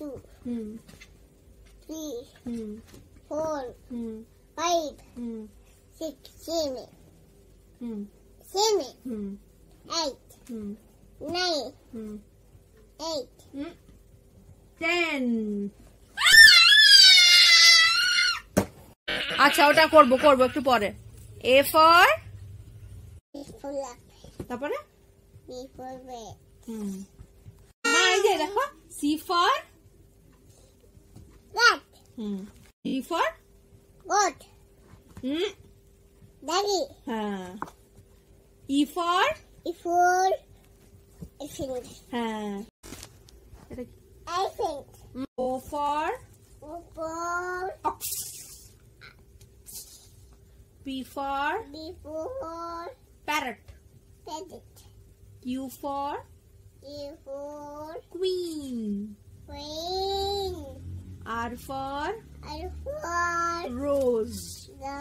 2, Hmm. 3, Hmm. 4, Hmm. 5, Hmm. 6, 7, Hmm. 7, Hmm. 8, Hmm. 9, Hmm. 8. 10 আচ্ছা ওটা করবো একটু পরে A for B for lap, তারপরে B for bed, মা এই যে দেখো C for rat, D for goat, doggy, হ্যাঁ E for E for elephant, হ্যাঁ এটা কি elephant, O for O for ox P for B for parrot parrot, Q for E for queen queen, R for R for rose the